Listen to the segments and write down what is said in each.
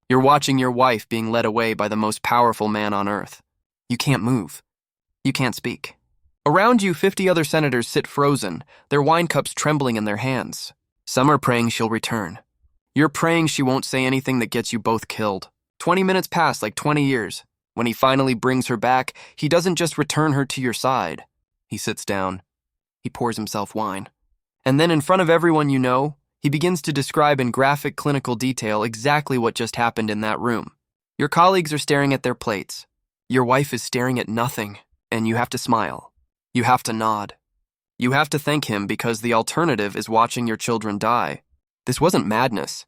You're watching your wife being led away by the most powerful man on earth. You can't move. You can't speak. Around you, 50 other senators sit frozen, their wine cups trembling in their hands. Some are praying she'll return. You're praying she won't say anything that gets you both killed. 20 minutes pass like 20 years. When he finally brings her back, he doesn't just return her to your side. He sits down. He pours himself wine. And then in front of everyone you know, he begins to describe in graphic clinical detail exactly what just happened in that room. Your colleagues are staring at their plates. Your wife is staring at nothing, and you have to smile. You have to nod. You have to thank him because the alternative is watching your children die. This wasn't madness.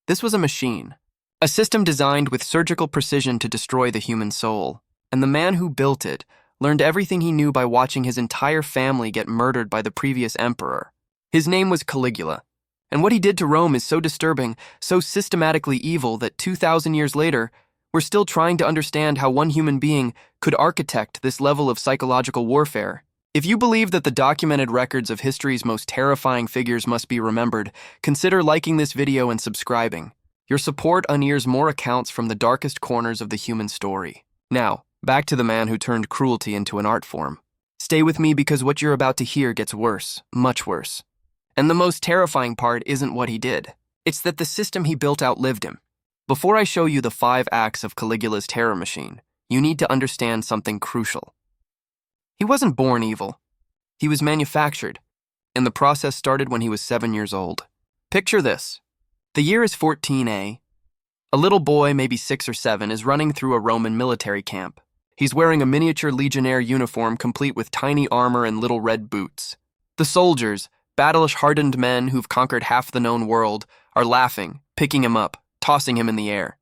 This was a machine. A system designed with surgical precision to destroy the human soul. And the man who built it learned everything he knew by watching his entire family get murdered by the previous emperor. His name was Caligula. And what he did to Rome is so disturbing, so systematically evil that 2,000 years later, we're still trying to understand how one human being could architect this level of psychological warfare. If you believe that the documented records of history's most terrifying figures must be remembered, consider liking this video and subscribing. Your support unears more accounts from the darkest corners of the human story. Now, back to the man who turned cruelty into an art form. Stay with me because what you're about to hear gets worse, much worse. And the most terrifying part isn't what he did. It's that the system he built outlived him. Before I show you the 5 acts of Caligula's terror machine, you need to understand something crucial. He wasn't born evil. He was manufactured, and the process started when he was 7 years old. Picture this. The year is 14A. A little boy, maybe 6 or 7, is running through a Roman military camp. He's wearing a miniature legionnaire uniform complete with tiny armor and little red boots. The soldiers, battle-hardened men who've conquered half the known world, are laughing, picking him up, tossing him in the air.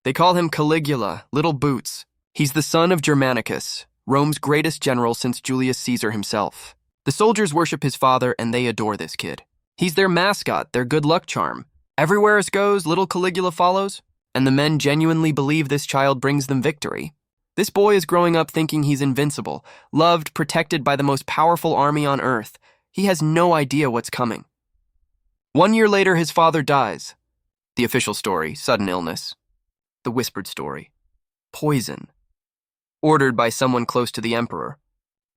They call him Caligula, Little Boots. He's the son of Germanicus, Rome's greatest general since Julius Caesar himself. The soldiers worship his father and they adore this kid. He's their mascot, their good luck charm. Everywhere it goes, little Caligula follows, and the men genuinely believe this child brings them victory. This boy is growing up thinking he's invincible, loved, protected by the most powerful army on earth. He has no idea what's coming. 1 year later, his father dies. The official story, sudden illness. The whispered story, poison. Ordered by someone close to the emperor.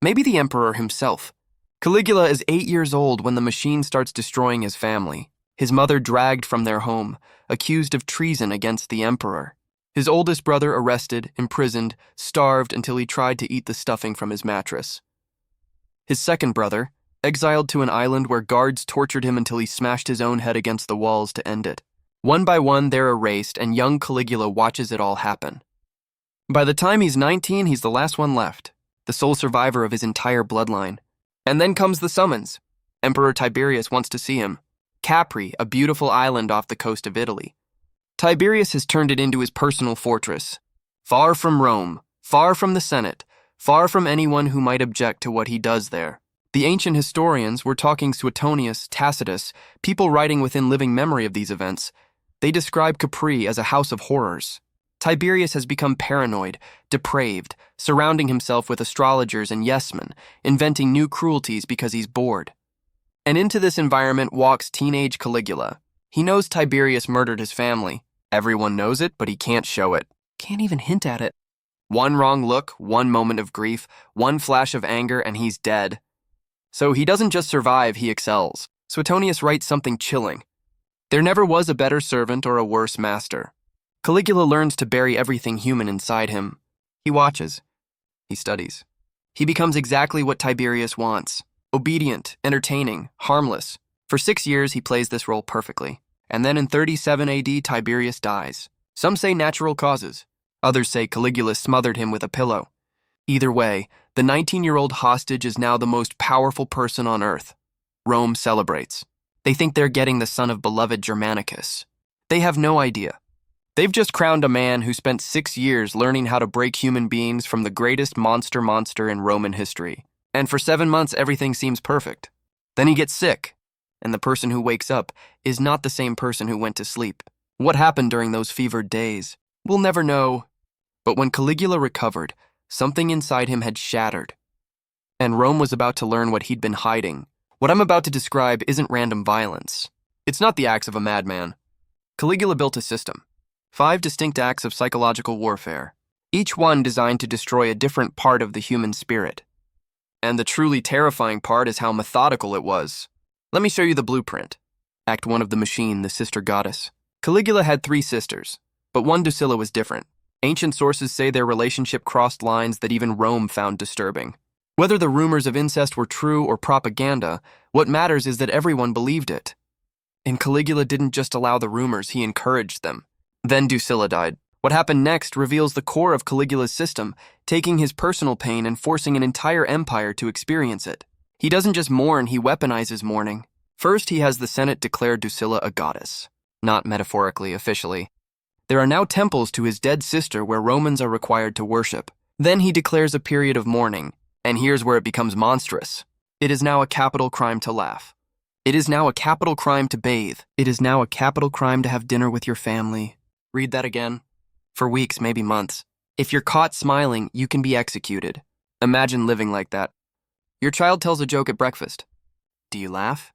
Maybe the emperor himself. Caligula is 8 years old when the machine starts destroying his family. His mother dragged from their home, accused of treason against the emperor. His oldest brother arrested, imprisoned, starved until he tried to eat the stuffing from his mattress. His second brother, exiled to an island where guards tortured him until he smashed his own head against the walls to end it. One by one, they're erased, and young Caligula watches it all happen. By the time he's 19, he's the last one left, the sole survivor of his entire bloodline. And then comes the summons. Emperor Tiberius wants to see him. Capri, a beautiful island off the coast of Italy. Tiberius has turned it into his personal fortress. Far from Rome, far from the Senate, far from anyone who might object to what he does there. The ancient historians, we're talking Suetonius, Tacitus, people writing within living memory of these events, they describe Capri as a house of horrors. Tiberius has become paranoid, depraved, surrounding himself with astrologers and yes-men, inventing new cruelties because he's bored. And into this environment walks teenage Caligula. He knows Tiberius murdered his family. Everyone knows it, but he can't show it. Can't even hint at it. One wrong look, one moment of grief, one flash of anger, and he's dead. So he doesn't just survive, he excels. Suetonius writes something chilling. There never was a better servant or a worse master. Caligula learns to bury everything human inside him. He watches. He studies. He becomes exactly what Tiberius wants. Obedient, entertaining, harmless. For 6 years, he plays this role perfectly. And then in 37 AD, Tiberius dies. Some say natural causes. Others say Caligula smothered him with a pillow. Either way, the 19-year-old hostage is now the most powerful person on earth. Rome celebrates. They think they're getting the son of beloved Germanicus. They have no idea. They've just crowned a man who spent 6 years learning how to break human beings from the greatest monster in Roman history. And for 7 months, everything seems perfect. Then he gets sick, and the person who wakes up is not the same person who went to sleep. What happened during those fevered days? We'll never know. But when Caligula recovered, something inside him had shattered. And Rome was about to learn what he'd been hiding. What I'm about to describe isn't random violence. It's not the acts of a madman. Caligula built a system. 5 distinct acts of psychological warfare, each one designed to destroy a different part of the human spirit. And the truly terrifying part is how methodical it was. Let me show you the blueprint. Act 1 of the machine, the sister goddess. Caligula had 3 sisters, but one Drusilla was different. Ancient sources say their relationship crossed lines that even Rome found disturbing. Whether the rumors of incest were true or propaganda, what matters is that everyone believed it. And Caligula didn't just allow the rumors, he encouraged them. Then Drusilla died. What happened next reveals the core of Caligula's system, taking his personal pain and forcing an entire empire to experience it. He doesn't just mourn, he weaponizes mourning. First, he has the Senate declare Drusilla a goddess. Not metaphorically, officially. There are now temples to his dead sister where Romans are required to worship. Then he declares a period of mourning, and here's where it becomes monstrous. It is now a capital crime to laugh. It is now a capital crime to bathe. It is now a capital crime to have dinner with your family. Read that again. For weeks, maybe months. If you're caught smiling, you can be executed. Imagine living like that. Your child tells a joke at breakfast. Do you laugh?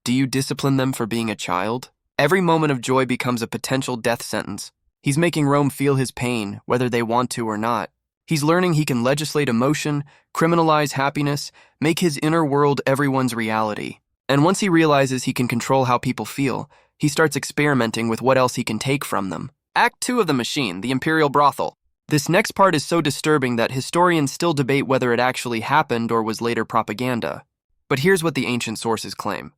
Do you discipline them for being a child? Every moment of joy becomes a potential death sentence. He's making Rome feel his pain, whether they want to or not. He's learning he can legislate emotion, criminalize happiness, make his inner world everyone's reality. And once he realizes he can control how people feel, he starts experimenting with what else he can take from them. Act 2 of the machine, the imperial brothel. This next part is so disturbing that historians still debate whether it actually happened or was later propaganda. But here's what the ancient sources claim.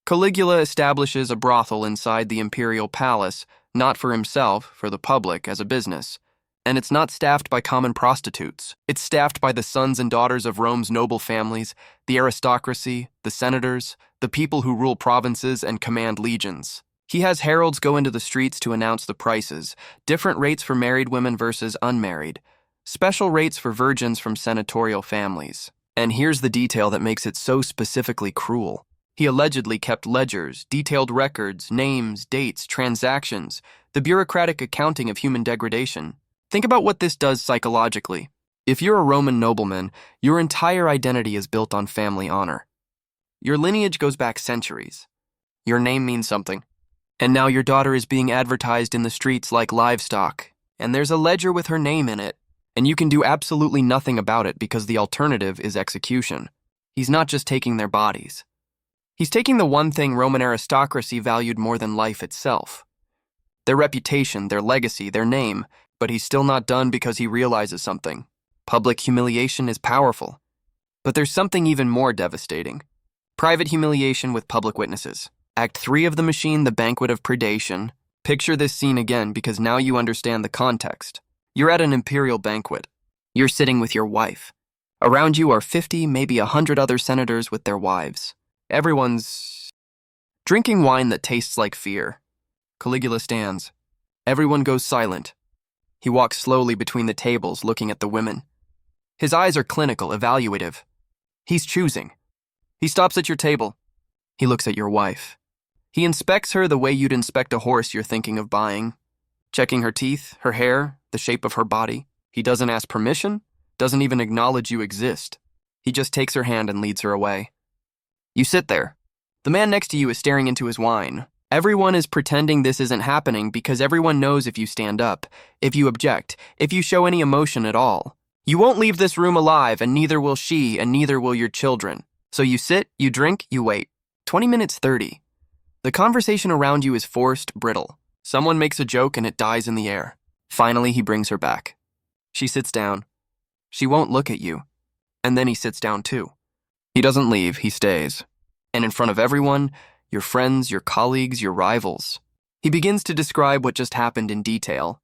Caligula establishes a brothel inside the imperial palace, not for himself, for the public, as a business. And it's not staffed by common prostitutes. It's staffed by the sons and daughters of Rome's noble families, the aristocracy, the senators, the people who rule provinces and command legions. He has heralds go into the streets to announce the prices, different rates for married women versus unmarried, special rates for virgins from senatorial families. And here's the detail that makes it so specifically cruel. He allegedly kept ledgers, detailed records, names, dates, transactions, the bureaucratic accounting of human degradation. Think about what this does psychologically. If you're a Roman nobleman, your entire identity is built on family honor. Your lineage goes back centuries. Your name means something. And now your daughter is being advertised in the streets like livestock, and there's a ledger with her name in it, and you can do absolutely nothing about it because the alternative is execution. He's not just taking their bodies. He's taking the one thing Roman aristocracy valued more than life itself. Their reputation, their legacy, their name, but he's still not done because he realizes something. Public humiliation is powerful, but there's something even more devastating. Private humiliation with public witnesses. Act 3 of the machine, the banquet of predation. Picture this scene again because now you understand the context. You're at an imperial banquet. You're sitting with your wife. Around you are 50, maybe 100 other senators with their wives. Everyone's drinking wine that tastes like fear. Caligula stands. Everyone goes silent. He walks slowly between the tables, looking at the women. His eyes are clinical, evaluative. He's choosing. He stops at your table. He looks at your wife. He inspects her the way you'd inspect a horse you're thinking of buying, checking her teeth, her hair, the shape of her body. He doesn't ask permission, doesn't even acknowledge you exist. He just takes her hand and leads her away. You sit there. The man next to you is staring into his wine. Everyone is pretending this isn't happening because everyone knows if you stand up, if you object, if you show any emotion at all. You won't leave this room alive, and neither will she, and neither will your children. So you sit, you drink, you wait. 20 minutes 30. The conversation around you is forced, brittle. Someone makes a joke and it dies in the air. Finally, he brings her back. She sits down. She won't look at you. And then he sits down too. He doesn't leave, he stays. And in front of everyone, your friends, your colleagues, your rivals, he begins to describe what just happened in detail.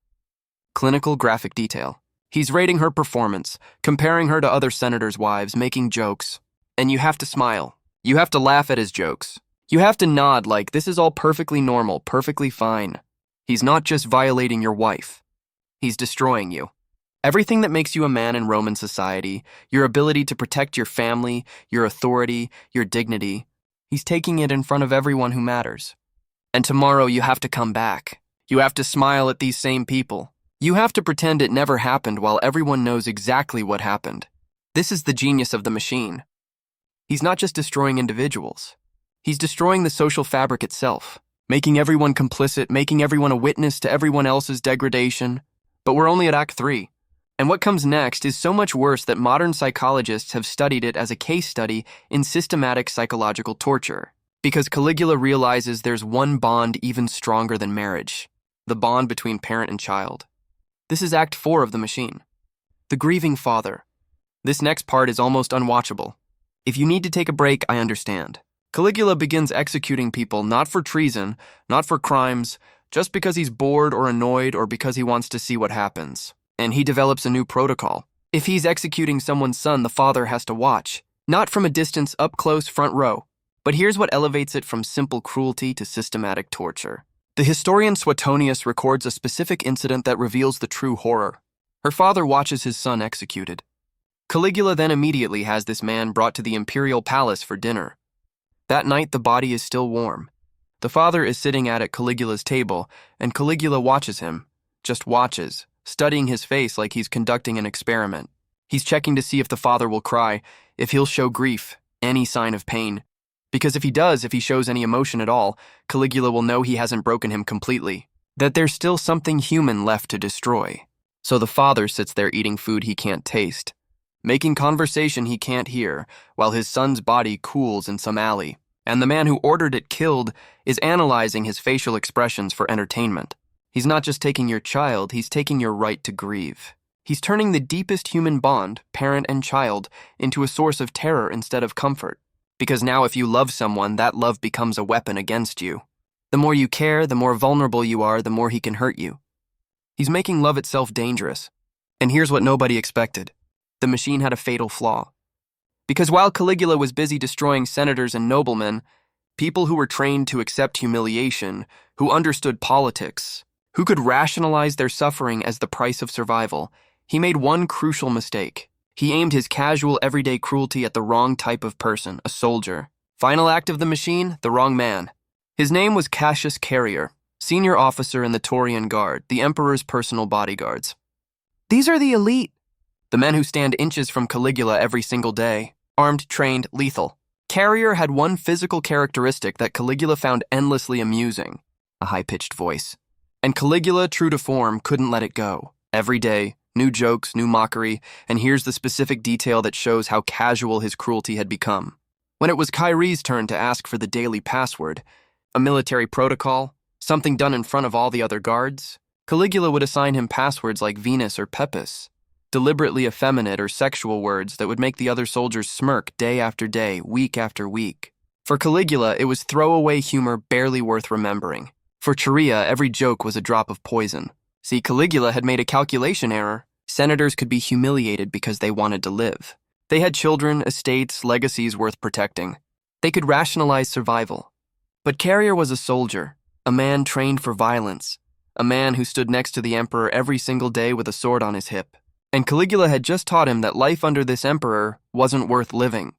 Clinical, graphic detail. He's rating her performance, comparing her to other senators' wives, making jokes. And you have to smile. You have to laugh at his jokes. You have to nod like this is all perfectly normal, perfectly fine. He's not just violating your wife. He's destroying you. Everything that makes you a man in Roman society, your ability to protect your family, your authority, your dignity, he's taking it in front of everyone who matters. And tomorrow you have to come back. You have to smile at these same people. You have to pretend it never happened while everyone knows exactly what happened. This is the genius of the machine. He's not just destroying individuals. He's destroying the social fabric itself. making everyone complicit, making everyone a witness to everyone else's degradation. But we're only at Act 3. And what comes next is so much worse that modern psychologists have studied it as a case study in systematic psychological torture. Because Caligula realizes there's one bond even stronger than marriage, the bond between parent and child. This is Act 4 of The Machine. The grieving father. This next part is almost unwatchable. If you need to take a break, I understand. Caligula begins executing people not for treason, not for crimes, just because he's bored or annoyed or because he wants to see what happens. And he develops a new protocol. If he's executing someone's son, the father has to watch, not from a distance, up close, front row. But here's what elevates it from simple cruelty to systematic torture. The historian Suetonius records a specific incident that reveals the true horror. Her father watches his son executed. Caligula then immediately has this man brought to the imperial palace for dinner. That night, the body is still warm. The father is sitting at Caligula's table, and Caligula watches him, just watches, studying his face like he's conducting an experiment. He's checking to see if the father will cry, if he'll show grief, any sign of pain. Because if he does, if he shows any emotion at all, Caligula will know he hasn't broken him completely, that there's still something human left to destroy. So the father sits there eating food he can't taste, making conversation he can't hear, while his son's body cools in some alley. And the man who ordered it killed is analyzing his facial expressions for entertainment. He's not just taking your child, he's taking your right to grieve. He's turning the deepest human bond, parent and child, into a source of terror instead of comfort. Because now if you love someone, that love becomes a weapon against you. The more you care, the more vulnerable you are, the more he can hurt you. He's making love itself dangerous. And here's what nobody expected. The machine had a fatal flaw. Because while Caligula was busy destroying senators and noblemen, people who were trained to accept humiliation, who understood politics, who could rationalize their suffering as the price of survival, he made one crucial mistake. He aimed his casual, everyday cruelty at the wrong type of person, a soldier. Final act of the machine, the wrong man. His name was Cassius Carrier, senior officer in the Taurian Guard, the emperor's personal bodyguards. These are the elite. The men who stand inches from Caligula every single day. Armed, trained, lethal. Carrier had one physical characteristic that Caligula found endlessly amusing, a high-pitched voice. And Caligula, true to form, couldn't let it go. Every day, new jokes, new mockery, and here's the specific detail that shows how casual his cruelty had become. When it was Kyrie's turn to ask for the daily password, a military protocol, something done in front of all the other guards, Caligula would assign him passwords like Venus or Pepis, deliberately effeminate or sexual words that would make the other soldiers smirk day after day, week after week. For Caligula, it was throwaway humor barely worth remembering. For Charia, every joke was a drop of poison. See, Caligula had made a calculation error. Senators could be humiliated because they wanted to live. They had children, estates, legacies worth protecting. They could rationalize survival. But Carrier was a soldier, a man trained for violence, a man who stood next to the emperor every single day with a sword on his hip. And Caligula had just taught him that life under this emperor wasn't worth living.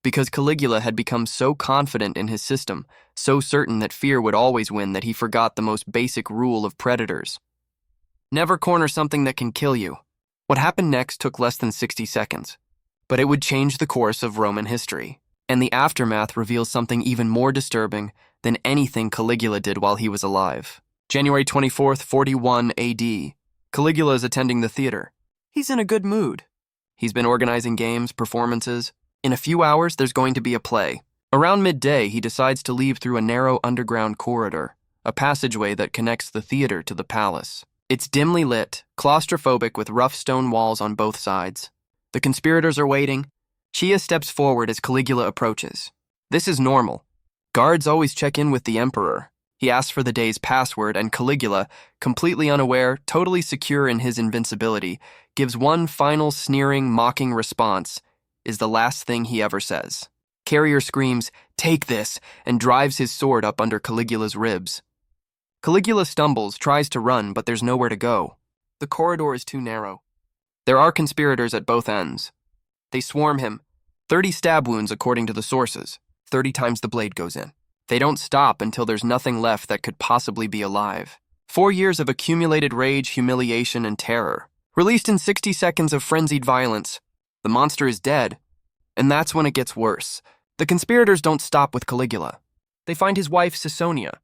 Because Caligula had become so confident in his system, so certain that fear would always win, that he forgot the most basic rule of predators. Never corner something that can kill you. What happened next took less than 60 seconds. But it would change the course of Roman history. And the aftermath reveals something even more disturbing than anything Caligula did while he was alive. January 24th, 41 AD. Caligula is attending the theater. He's in a good mood. He's been organizing games, performances. In a few hours, there's going to be a play. Around midday, he decides to leave through a narrow underground corridor, a passageway that connects the theater to the palace. It's dimly lit, claustrophobic with rough stone walls on both sides. The conspirators are waiting. Chia steps forward as Caligula approaches. This is normal. Guards always check in with the emperor. He asks for the day's password, and Caligula, completely unaware, totally secure in his invincibility, gives one final sneering, mocking response, is the last thing he ever says. Carrier screams, "Take this," and drives his sword up under Caligula's ribs. Caligula stumbles, tries to run, but there's nowhere to go. The corridor is too narrow. There are conspirators at both ends. They swarm him. 30 stab wounds according to the sources. 30 times the blade goes in. They don't stop until there's nothing left that could possibly be alive. 4 years of accumulated rage, humiliation, and terror. Released in 60 seconds of frenzied violence. The monster is dead. And that's when it gets worse. The conspirators don't stop with Caligula. They find his wife, Caesonia.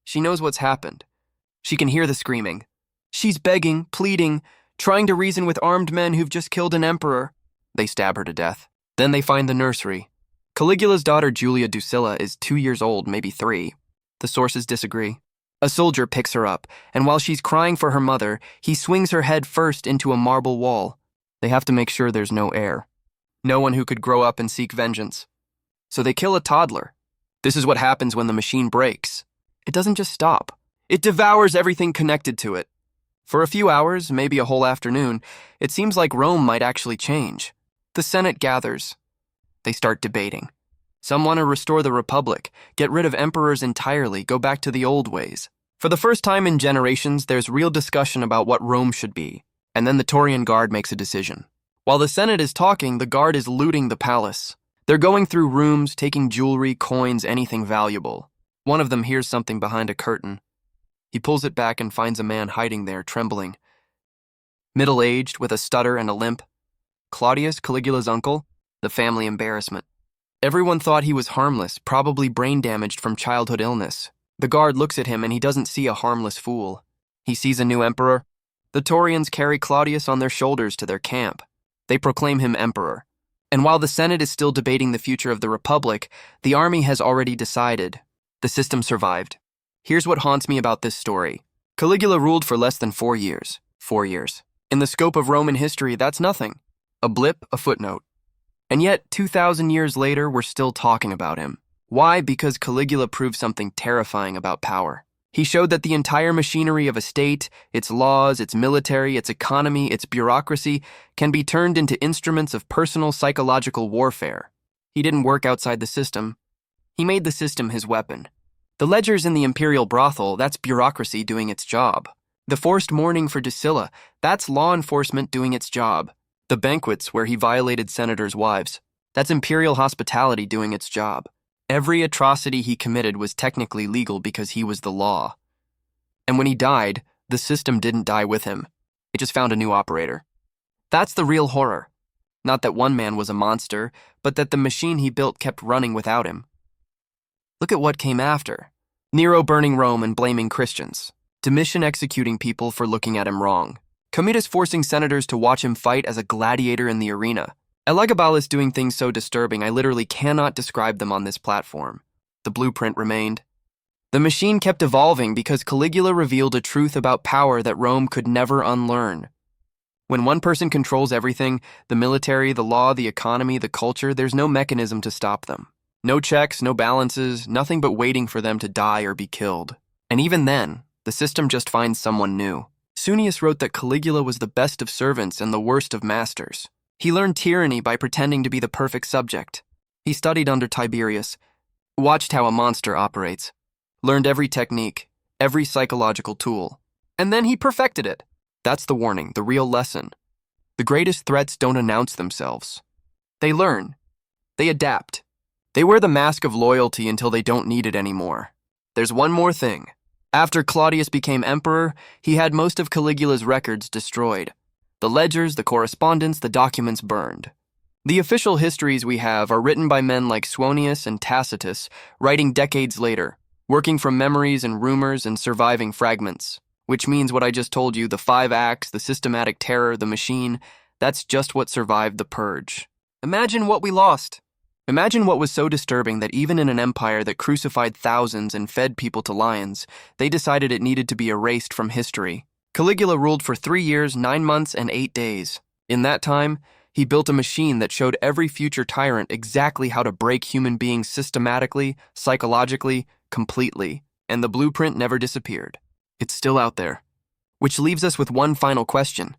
She knows what's happened. She can hear the screaming. She's begging, pleading, trying to reason with armed men who've just killed an emperor. They stab her to death. Then they find the nursery. Caligula's daughter Julia Drusilla is 2 years old, maybe 3. The sources disagree. A soldier picks her up, and while she's crying for her mother, he swings her head first into a marble wall. They have to make sure there's no heir. No one who could grow up and seek vengeance. So they kill a toddler. This is what happens when the machine breaks. It doesn't just stop. It devours everything connected to it. For a few hours, maybe a whole afternoon, it seems like Rome might actually change. The Senate gathers. They start debating. Some want to restore the Republic, get rid of emperors entirely, go back to the old ways. For the first time in generations, there's real discussion about what Rome should be, and then the Taurian Guard makes a decision. While the Senate is talking, the Guard is looting the palace. They're going through rooms, taking jewelry, coins, anything valuable. One of them hears something behind a curtain. He pulls it back and finds a man hiding there, trembling. Middle-aged, with a stutter and a limp. Claudius, Caligula's uncle, the family embarrassment. Everyone thought he was harmless, probably brain damaged from childhood illness. The guard looks at him and he doesn't see a harmless fool. He sees a new emperor. The Taurians carry Claudius on their shoulders to their camp. They proclaim him emperor. And while the Senate is still debating the future of the Republic, the army has already decided. The system survived. Here's what haunts me about this story. Caligula ruled for less than 4 years. 4 years. In the scope of Roman history, that's nothing. A blip, a footnote. And yet, 2,000 years later, we're still talking about him. Why? Because Caligula proved something terrifying about power. He showed that the entire machinery of a state, its laws, its military, its economy, its bureaucracy, can be turned into instruments of personal psychological warfare. He didn't work outside the system. He made the system his weapon. The ledgers in the imperial brothel, that's bureaucracy doing its job. The forced mourning for Drusilla, that's law enforcement doing its job. The banquets where he violated senators' wives, that's imperial hospitality doing its job. Every atrocity he committed was technically legal because he was the law. And when he died, the system didn't die with him. It just found a new operator. That's the real horror. Not that one man was a monster, but that the machine he built kept running without him. Look at what came after. Nero burning Rome and blaming Christians. Domitian executing people for looking at him wrong. Commodus forcing senators to watch him fight as a gladiator in the arena. Elagabalus doing things so disturbing I literally cannot describe them on this platform. The blueprint remained. The machine kept evolving because Caligula revealed a truth about power that Rome could never unlearn. When one person controls everything, the military, the law, the economy, the culture, there's no mechanism to stop them. No checks, no balances, nothing but waiting for them to die or be killed. And even then, the system just finds someone new. Suetonius wrote that Caligula was the best of servants and the worst of masters. He learned tyranny by pretending to be the perfect subject. He studied under Tiberius, watched how a monster operates, learned every technique, every psychological tool, and then he perfected it. That's the warning, the real lesson. The greatest threats don't announce themselves. They learn. They adapt. They wear the mask of loyalty until they don't need it anymore. There's one more thing. After Claudius became emperor, he had most of Caligula's records destroyed. The ledgers, the correspondence, the documents burned. The official histories we have are written by men like Suetonius and Tacitus, writing decades later, working from memories and rumors and surviving fragments. Which means what I just told you, the 5 acts, the systematic terror, the machine, that's just what survived the purge. Imagine what we lost. Imagine what was so disturbing that even in an empire that crucified thousands and fed people to lions, they decided it needed to be erased from history. Caligula ruled for 3 years, 9 months, and 8 days. In that time, he built a machine that showed every future tyrant exactly how to break human beings systematically, psychologically, completely, and the blueprint never disappeared. It's still out there. Which leaves us with one final question.